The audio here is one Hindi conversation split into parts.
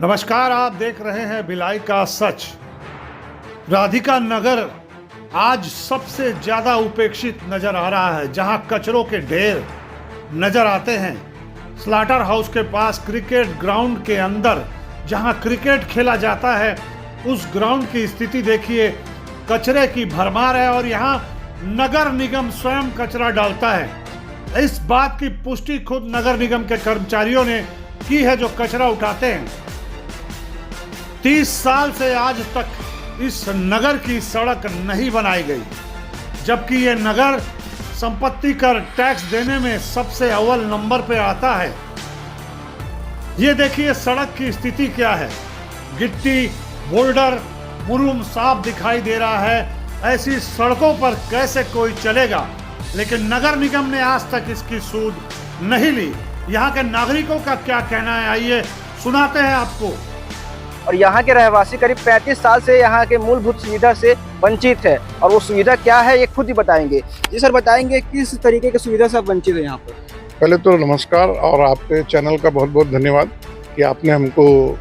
नमस्कार, आप देख रहे हैं भिलाई का सच। राधिका नगर आज सबसे ज्यादा उपेक्षित नजर आ रहा है, जहां कचरों के ढेर नजर आते हैं। स्लाटर हाउस के पास क्रिकेट ग्राउंड के अंदर जहां क्रिकेट खेला जाता है, उस ग्राउंड की स्थिति देखिए, कचरे की भरमार है और यहां नगर निगम स्वयं कचरा डालता है। इस बात की पुष्टि खुद नगर निगम के कर्मचारियों ने की है जो कचरा उठाते हैं। 30 साल से आज तक इस नगर की सड़क नहीं बनाई गई, जबकि ये नगर संपत्ति कर टैक्स देने में सबसे अव्वल नंबर पे आता है। ये देखिए सड़क की स्थिति क्या है, गिट्टी, बोल्डर, मुरुम साफ दिखाई दे रहा है। ऐसी सड़कों पर कैसे कोई चलेगा? लेकिन नगर निगम ने आज तक इसकी सूद नहीं ली। यहाँ के नागरिकों का क्या कहना है, आइए सुनाते हैं आपको। और यहाँ के रहवासी करीब 35 साल से यहाँ के मूलभूत सुविधा से वंचित है, और वो सुविधा क्या है ये खुद ही बताएंगे। जी सर, बताएंगे किस तरीके की सुविधा से आप वंचित है यहाँ पर? पहले तो नमस्कार, और आपके चैनल का बहुत बहुत धन्यवाद कि आपने हमको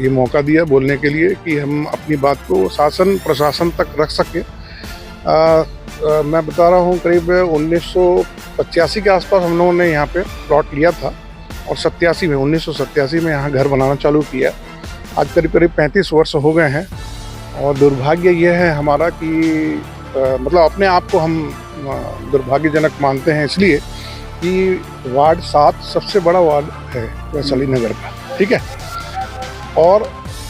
ये मौका दिया बोलने के लिए कि हम अपनी बात को शासन प्रशासन तक रख सकें। मैं बता रहा हूँ, करीब 1985 के आसपास हम लोगों ने यहाँ पे प्लॉट लिया था और 1987 में यहाँ घर बनाना चालू किया। आज करीब 35 वर्ष हो गए हैं, और दुर्भाग्य ये है हमारा कि मतलब अपने आप को हम दुर्भाग्यजनक मानते हैं, इसलिए कि वार्ड 7 सबसे बड़ा वार्ड है वैशाली नगर का, ठीक है। और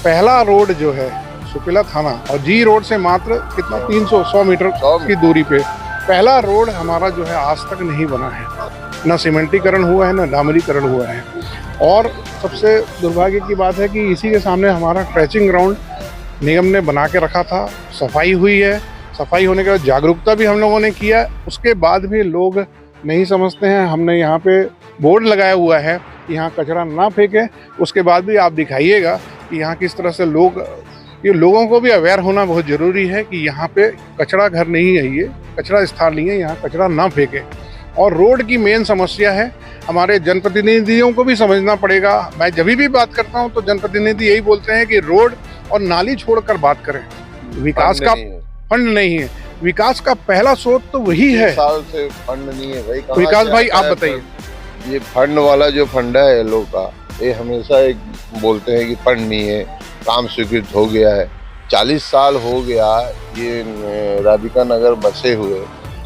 पहला रोड जो है सुपेला थाना और जी रोड से मात्र कितना 300 मीटर की दूरी पे पहला रोड हमारा जो है आज तक नहीं बना है। ना सीमेंटीकरण हुआ है, ना डामरीकरण हुआ है। और सबसे दुर्भाग्य की बात है कि इसी के सामने हमारा ट्रेचिंग ग्राउंड निगम ने बना के रखा था। सफाई हुई है, सफाई होने के बाद जागरूकता भी हम लोगों ने किया, उसके बाद भी लोग नहीं समझते हैं। हमने यहाँ पे बोर्ड लगाया हुआ है कि यहाँ कचरा ना फेंके, उसके बाद भी आप दिखाइएगा कि यहाँ किस तरह से लोगों को भी अवेयर होना बहुत ज़रूरी है कि यहाँ पे कचरा घर नहीं है, ये कचरा स्थान नहीं है, यहाँ कचरा ना फेंके। और रोड की मेन समस्या है, हमारे जनप्रतिनिधियों को भी समझना पड़ेगा। मैं जब भी बात करता हूँ तो जनप्रतिनिधि यही बोलते हैं कि रोड और नाली छोड़कर बात करें, विकास का फंड नहीं है। विकास का पहला स्रोत तो वही है। साल से फंड नहीं है भाई। विकास भाई आप बताइए। ये फंड वाला जो फंड है लोग का, ये हमेशा एक बोलते हैं कि फंड नहीं है, काम स्वीकृत हो गया है। 40 साल हो गया ये राधिका नगर बसे हुए,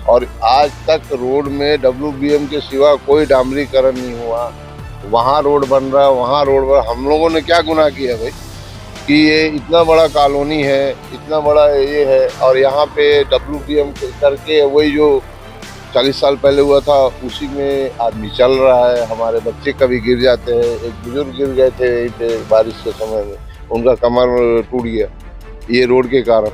और आज तक रोड में WBM के सिवा कोई डामरीकरण नहीं हुआ। वहाँ रोड बन रहा है, वहाँ रोड बन रहा। हम लोगों ने क्या गुनाह किया भाई कि ये इतना बड़ा कॉलोनी है, इतना बड़ा ये है, और यहाँ पे WBM करके वही जो 40 साल पहले हुआ था उसी में आदमी चल रहा है। हमारे बच्चे कभी गिर जाते हैं। एक बुजुर्ग गिर गए थे यहीं पे बारिश के समय में, उनका कमर टूट गया ये रोड के कारण।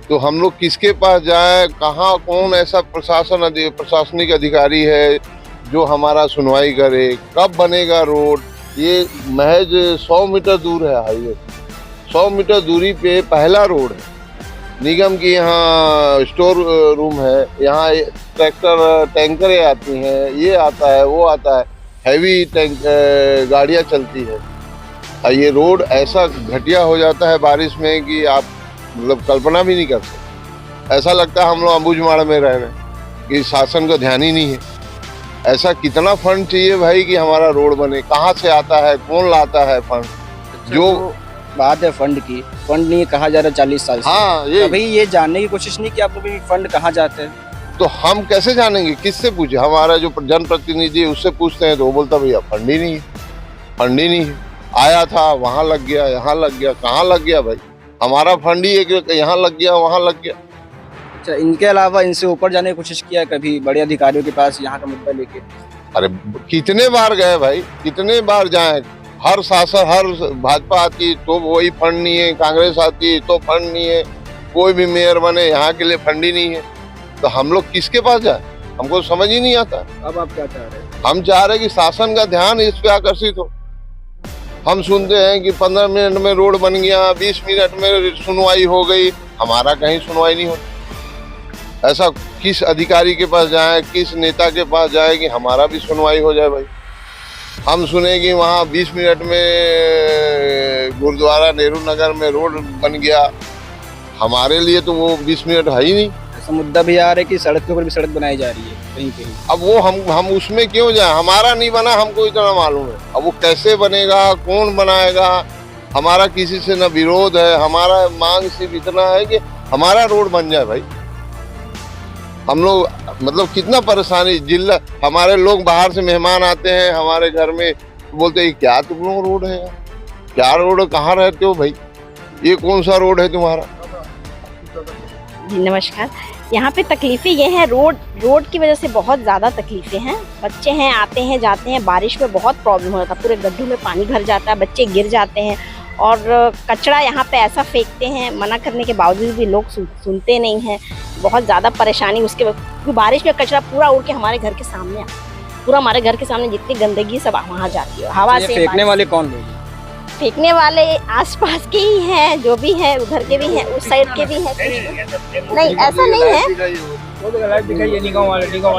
तो हम लोग किसके पास जाएं? कहाँ कौन ऐसा प्रशासनिक अधिकारी है जो हमारा सुनवाई करे? कब बनेगा रोड? ये महज 100 मीटर दूर है हाईवे, 100 मीटर दूरी पे पहला रोड है। निगम की यहाँ स्टोर रूम है, यहाँ ट्रैक्टर टैंकरें आती हैं, ये आता है वो आता है, हैवी गाड़ियाँ चलती है। और ये रोड ऐसा घटिया हो जाता है बारिश में कि आप मतलब कल्पना भी नहीं कर सकते। ऐसा लगता है हम लोग अम्बुजमाड़ में रह रहे हैं, कि शासन का ध्यान ही नहीं है। ऐसा कितना फंड चाहिए भाई कि हमारा रोड बने? कहाँ से आता है, कौन लाता है फंड? जो बात है फंड की, फंड नहीं कहा जा रहा 40 साल से। हाँ, ये जानने की कोशिश नहीं कि आप लोग फंड कहाँ जाते हैं। तो हम कैसे जानेंगे? किससे पूछे? हमारा जो जनप्रतिनिधि है उससे पूछते हैं तो वो बोलता भैया फंड ही नहीं है, फंड ही नहीं है। आया था वहाँ लग गया, यहाँ लग गया। कहाँ लग गया भाई? हमारा फंड ही है कि यहाँ लग गया वहाँ लग गया। अच्छा, इनके अलावा इनसे ऊपर जाने की कोशिश किया कभी बड़े अधिकारियों के पास यहाँ का मुद्दा लेके? अरे कितने बार गए भाई, कितने बार जाए। हर शासन, हर भाजपा आती तो वही फंड नहीं है, कांग्रेस आती तो फंड नहीं है, कोई भी मेयर बने यहाँ के लिए फंड ही नहीं है। तो हम लोग किसके पास जाए? हमको समझ ही नहीं आता। अब आप क्या चाह रहे हैं? हम चाह रहे हैं कि शासन का ध्यान इस पे आकर्षित हो। हम सुनते हैं कि 15 मिनट में रोड बन गया, 20 मिनट में सुनवाई हो गई। हमारा कहीं सुनवाई नहीं होती। ऐसा किस अधिकारी के पास जाए, किस नेता के पास जाए कि हमारा भी सुनवाई हो जाए भाई? हम सुने कि वहाँ 20 मिनट में गुरुद्वारा नेहरू नगर में रोड बन गया। हमारे लिए तो वो 20 मिनट है ही नहीं। ऐसा मुद्दा भी आ रहा है कि सड़क के ऊपर भी सड़क बनाई जा रही है कहीं कहीं। अब वो हम उसमें क्यों जाए? हमारा नहीं बना, हमको इतना मालूम है। अब वो कैसे बनेगा, कौन बनाएगा? हमारा किसी से न विरोध है, हमारा मांग सिर्फ इतना है कि हमारा रोड बन जाए भाई। हम लोग मतलब कितना परेशानी जिला, हमारे लोग बाहर से मेहमान आते हैं हमारे घर में, बोलते हैं क्या तुम लोग रोड है, क्या रोड, कहाँ रहते हो भाई, ये कौन सा रोड है तुम्हारा? जी नमस्कार। यहाँ पे तकलीफ़ें ये हैं, रोड की वजह से बहुत ज़्यादा तकलीफ़ें हैं। बच्चे हैं, आते हैं जाते हैं, बारिश में बहुत प्रॉब्लम होता है, पूरे गड्ढों में पानी भर जाता है, बच्चे गिर जाते हैं और कचरा यहाँ पे ऐसा फेंकते हैं, मना करने के बावजूद भी लोग सुनते नहीं हैं। बहुत ज़्यादा परेशानी उसके क्योंकि बारिश में कचरा पूरा उड़ के हमारे घर के सामने आता है। पूरा हमारे घर के सामने जितनी गंदगी सब वहाँ जाती है, हवा से। फेंकने वाले कौन लोग? फेंकने वाले आसपास के ही हैं, जो भी हैं, उधर के भी हैं, उस साइड के भी हैं। नहीं ऐसा नहीं है,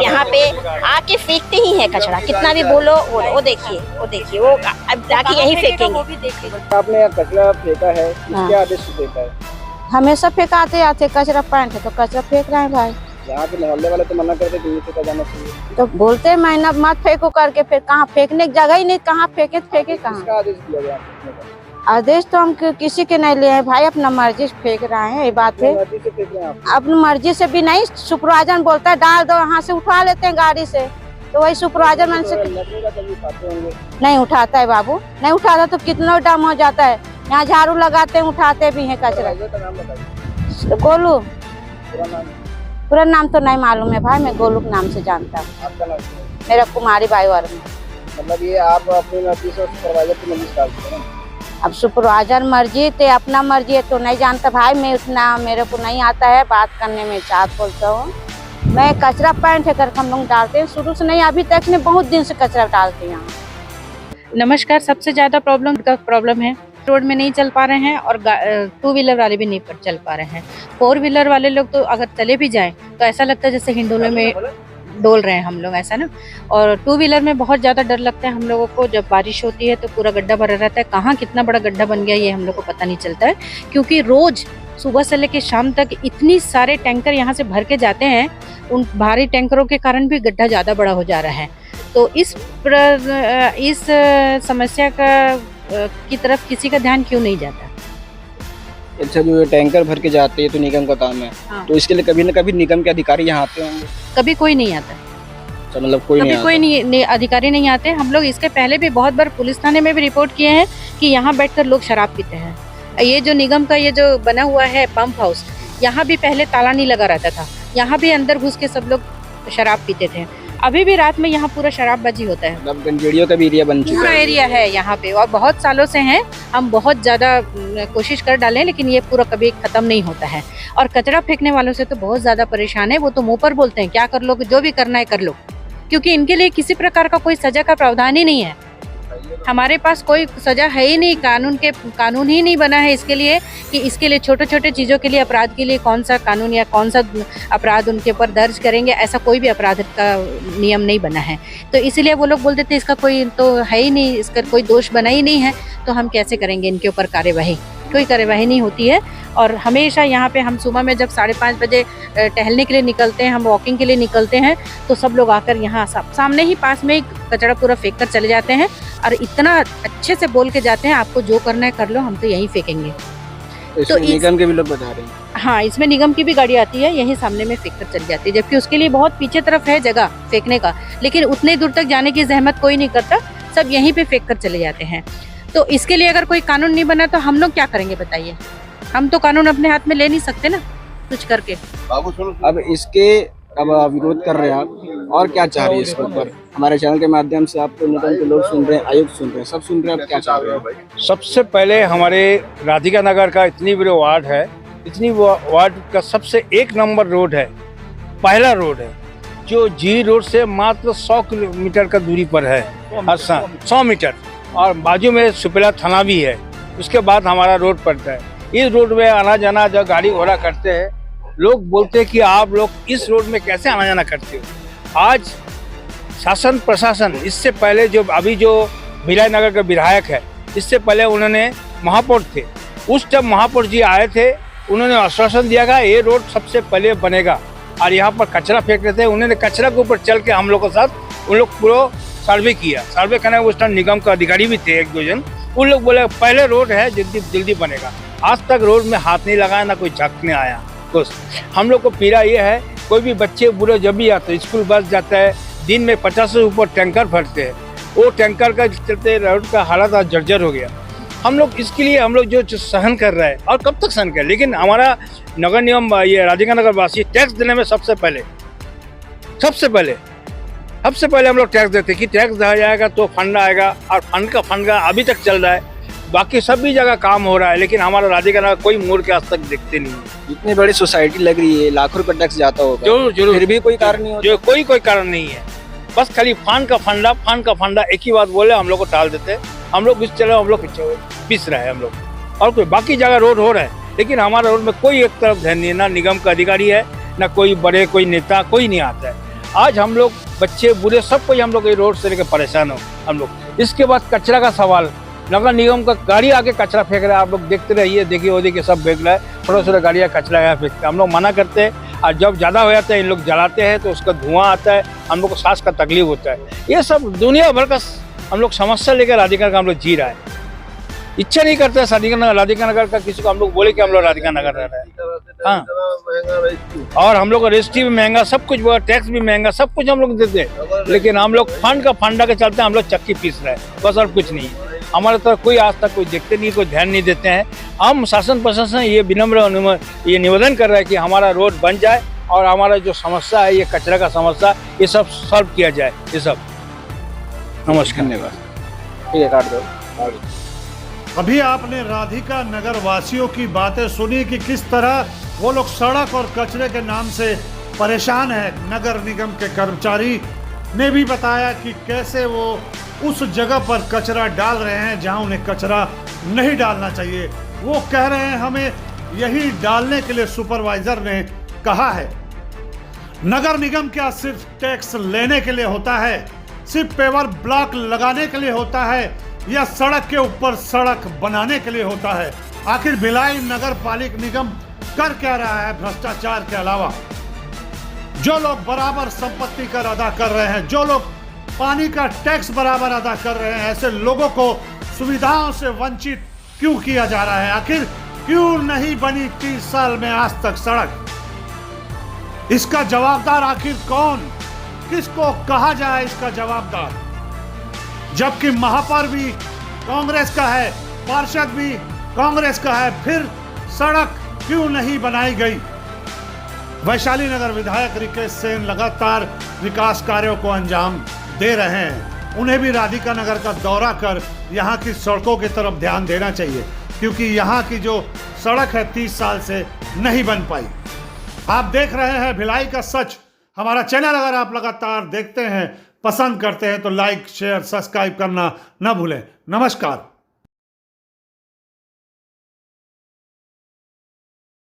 यहाँ पे आके फेंकते ही हैं कचरा, कितना भी बोलो। वो देखिए वो अब जाके यही फेंकेंगे। आपने कचरा फेंका है, क्या आदेश देता है? हमेशा फेंकाते आते, कचरा पॉइंट है तो कचरा फेंक रहे हैं भाई। यहाँ के मोहल्ले वाले तो मना करते कि फेंका जाना चाहिए, तो बोलते हैं महीना मत फेंको करके, फिर कहाँ फेंकने की जगह ही नहीं, कहाँ फेंके कहाँ। किसका आदेश दिया गया? आदेश तो हम किसी के नहीं लिए हैं भाई, अपना मर्जी से फेंक रहे हैं, ये बात है। मर्जी से फेंक रहे हैं आप? अपनी मर्जी से भी नहीं, सुपरवाइजर बोलता है डाल दो, यहाँ से उठा लेते हैं गाड़ी से, तो वही सुपरवाइजर मन से नहीं उठाता है बाबू, नहीं उठाता तो कितना डम हो जाता है। यहाँ झाड़ू लगाते हैं, उठाते भी हैं कचरा। तो गोलू, पूरा नाम तो नहीं मालूम है भाई, मैं गोलू के नाम से जानता हूँ। आपका नाम? मेरा कुमारी बाई वर्मा। मतलब ये आप अपनी मर्जी से सुपरवाइजर की मर्जी से डालते हैं? अब सुपरवाइजर मर्जी तो अपना मर्जी है तो नहीं जानता भाई, मैं उतना मेरे को नहीं आता है बात करने में, चाहत बोलता हूँ मैं। कचरा पॉइंट है करके हम लोग डालते हैं शुरू से, नहीं अभी तक नहीं, बहुत दिन से कचरा डालते हैं यहाँ। नमस्कार। सबसे ज़्यादा प्रॉब्लम है, रोड में नहीं चल पा रहे हैं और 2 व्हीलर वाले भी नहीं चल पा रहे हैं। 4 व्हीलर वाले लोग तो अगर चले भी जाएं तो ऐसा लगता है जैसे हिंडोले में डोल रहे हैं हम लोग, ऐसा ना। और 2 व्हीलर में बहुत ज़्यादा डर लगता है हम लोगों को, जब बारिश होती है तो पूरा गड्ढा भरा रहता है, कहाँ कितना बड़ा गड्ढा बन गया ये हम लोग को पता नहीं चलता है, क्योंकि रोज़ सुबह से लेकर शाम तक इतनी सारे टैंकर यहाँ से भर के जाते हैं, उन भारी टैंकरों के कारण भी गड्ढा ज़्यादा बड़ा हो जा रहा है। तो इस समस्या की तरफ किसी का ध्यान क्यों नहीं जाता? अच्छा, जो ये टैंकर भर के जाते हैं तो निगम का काम है। हाँ। तो इसके लिए कभी न कभी निगम के अधिकारी यहाँ आते होंगे? कभी कोई नहीं आता, तो मतलब कोई नहीं अधिकारी नहीं आते। हम लोग इसके पहले भी बहुत बार पुलिस थाने में भी रिपोर्ट किए हैं कि यहाँ बैठकर लोग शराब पीते हैं। ये जो निगम का ये जो बना हुआ है पंप हाउस, यहाँ भी पहले ताला नहीं लगा रहता था, यहाँ भी अंदर घुस के सब लोग शराब पीते थे। अभी भी रात में यहाँ पूरा शराबबाजी होता है। मतलब गंजेड़ियों का भी एरिया बन चुका पूरा है एरिया है यहाँ पे और बहुत सालों से हैं। हम बहुत ज़्यादा कोशिश कर डालें लेकिन ये पूरा कभी ख़त्म नहीं होता है। और कचरा फेंकने वालों से तो बहुत ज़्यादा परेशान है। वो तो मुँह पर बोलते हैं क्या कर लो, जो भी करना है कर लो, क्योंकि इनके लिए किसी प्रकार का कोई सज़ा का प्रावधान ही नहीं है। हमारे पास कोई सज़ा है ही नहीं, कानून ही नहीं बना है इसके लिए कि इसके लिए छोटे छोटे चीज़ों के लिए, अपराध के लिए कौन सा कानून या कौन सा अपराध उनके ऊपर दर्ज करेंगे, ऐसा कोई भी अपराध का नियम नहीं बना है। तो इसीलिए वो लोग बोल देते इसका कोई तो है ही नहीं, इसका कोई दोष बना ही नहीं है, तो हम कैसे करेंगे इनके ऊपर कार्यवाही। कोई कार्यवाही नहीं होती है। और हमेशा यहाँ पे हम सुबह में जब 5:30 बजे टहलने के लिए निकलते हैं, हम वॉकिंग के लिए निकलते हैं, तो सब लोग आकर यहाँ सामने ही पास में ही कचरा पूरा फेंक कर चले जाते हैं और इतना अच्छे से बोल के जाते हैं आपको जो करना है कर लो, हम तो यहीं फेंकेंगे। तो निगम के भी लोग बता रहे हैं? हाँ, इसमें निगम की भी गाड़ी आती है, यही सामने में फेंक कर चली जाती है, जबकि उसके लिए बहुत पीछे तरफ है जगह फेंकने का, लेकिन उतने दूर तक जाने की जहमत कोई नहीं करता, सब यहीं पे फेंक कर चले जाते हैं। तो इसके लिए अगर कोई कानून नहीं बना तो हम लोग क्या करेंगे बताइए? हम तो कानून अपने हाथ में ले नहीं सकते ना कुछ करके। अब इसके विरोध कर रहे हैं आप, और क्या चाह रही है इसके ऊपर? हमारे चैनल के माध्यम से आपको निगम के लोग सुन रहे हैं, आयुक्त सुन रहे हैं, सब सुन रहे हैं, आप क्या चाह रहे हैं? सबसे पहले हमारे राधिका नगर का इतनी बड़ी वार्ड है, इतनी वार्ड का सबसे 1 नंबर रोड है, पहला रोड है जो जी रोड से मात्र 100 किलोमीटर का दूरी पर है, 100 मीटर, और बाजू में सुपेला थाना भी है। उसके बाद हमारा रोड पड़ता है। इस रोड में आना जाना जब गाड़ी घोड़ा करते हैं, लोग बोलते हैं कि आप लोग इस रोड में कैसे आना जाना करते हो। आज शासन प्रशासन इससे पहले जो अभी जो भिलाई नगर के विधायक है, इससे पहले उन्होंने महापौर थे, उस टाइम महापौर जी आए थे, उन्होंने आश्वासन दिया था ये रोड सबसे पहले बनेगा और यहाँ पर कचरा फेंक रहे थे। उन्होंने कचरा के ऊपर चल के हम लोग के साथ उन लोग पूरा सर्वे किया। सर्वे करने उस टाइम निगम का अधिकारी भी थे 1-2 जन, उन लोग बोले पहले रोड है जल्दी जल्दी बनेगा। आज तक रोड में हाथ नहीं लगाया, ना कोई झकने आया कुछ। हम लोग को पीड़ा ये है, कोई भी बच्चे बुरे जब भी आते हैं, स्कूल बस जाता है, दिन में 50 से ऊपर टैंकर फटते हैं, वो टैंकर का चलते रोड का हालत आज जर्जर हो गया। हम लोग इसके लिए हम लोग जो सहन कर रहे हैं और कब तक सहन करें, लेकिन हमारा नगर निगम ये राधिका नगर वासी टैक्स देने में सबसे पहले हम लोग टैक्स देते कि टैक्स दिया जाएगा तो फंड आएगा, और फंड का अभी तक चल रहा है। बाकी सभी जगह काम हो रहा है, लेकिन हमारा राधिका नगर कोई मोड़ के आज तक देखते नहीं है। इतनी बड़ी सोसाइटी लग रही है, लाखों रुपए टैक्स जाता होगा, जरूर फिर भी कोई कारण नहीं होता। जो कोई कारण नहीं है, बस खाली फंड का फंडा एक ही बात बोले हम लोग को टाल देते। हम लोग बीच चले, हम लोग पिस रहे हैं हम लोग, और कोई बाकी जगह रोड हो रहा है, लेकिन हमारा रोड में कोई एक तरफ ध्यान नहीं है, ना निगम का अधिकारी है, ना कोई बड़े कोई नेता, कोई नहीं आता है। आज हम लोग बच्चे बूढ़े सब कोई हम लोग ये रोड से लेकर परेशान हो हम लोग। इसके बाद कचरा का सवाल, नगर निगम का गाड़ी आके कचरा फेंक रहा है, आप लोग देखते रहिए, देखिए वो देखिए सब फेंक रहा है, छोटा गाड़ियाँ कचरा यहाँ फेंकते हैं। हम लोग मना करते हैं, और जब ज़्यादा हो जाता है इन लोग जलाते हैं तो उसका धुआं आता है, हम लोग को सांस का तकलीफ होता है। ये सब दुनिया भर का हम लोग समस्या लेकर राधिका का हम लोग जी रहा है। इच्छा नहीं करते राधिका नगर का किसी को हम लोग बोले कि हम लोग राधिका नगर रह रहे हैं। हाँ, और हम लोग का रजिस्ट्री भी महंगा, सब कुछ टैक्स भी महंगा, सब कुछ हम लोग देते हैं, लेकिन हम लोग फंडा के चलते हम लोग चक्की पीस रहे हैं, बस और कुछ नहीं है। हमारे तरफ कोई आज तक कोई देखते नहीं, कोई ध्यान नहीं देते हैं। हम शासन प्रशासन ये विनम्र ये निवेदन कर रहे हैं कि हमारा रोड बन जाए और हमारा जो समस्या है, ये कचरा का समस्या, ये सब सॉल्व किया जाए। ये सब नमस्कार, धन्यवाद। ठीक है, काट दो। अभी आपने राधिका नगर वासियों की बातें सुनी कि किस तरह वो लोग सड़क और कचरे के नाम से परेशान है। नगर निगम के कर्मचारी ने भी बताया कि कैसे वो उस जगह पर कचरा डाल रहे हैं जहां उन्हें कचरा नहीं डालना चाहिए। वो कह रहे हैं हमें यही डालने के लिए सुपरवाइजर ने कहा है। नगर निगम क्या सिर्फ टैक्स लेने के लिए होता है, सिर्फ पेवर ब्लॉक लगाने के लिए होता है, या सड़क के ऊपर सड़क बनाने के लिए होता है? आखिर भिलाई नगर पालिक निगम कर क्या रहा है भ्रष्टाचार के अलावा? जो लोग बराबर संपत्ति कर अदा कर रहे हैं, जो लोग पानी का टैक्स बराबर अदा कर रहे हैं, ऐसे लोगों को सुविधाओं से वंचित क्यों किया जा रहा है? आखिर क्यों नहीं बनी 30 साल में आज तक सड़क? इसका जवाबदार आखिर कौन? किसको कहा जाए इसका जवाबदार? जबकि महापौर भी कांग्रेस का है, पार्षद भी कांग्रेस का है, फिर सड़क क्यों नहीं बनाई गई? वैशाली नगर विधायक रिकेश सेन लगातार विकास कार्यों को अंजाम दे रहे हैं। उन्हें भी राधिका नगर का दौरा कर यहाँ की सड़कों की तरफ ध्यान देना चाहिए, क्योंकि यहाँ की जो सड़क है 30 साल से नहीं बन पाई। आप देख रहे हैं भिलाई का सच। हमारा चैनल अगर आप लगातार देखते हैं, पसंद करते हैं, तो लाइक शेयर सब्सक्राइब करना न भूलें। नमस्कार।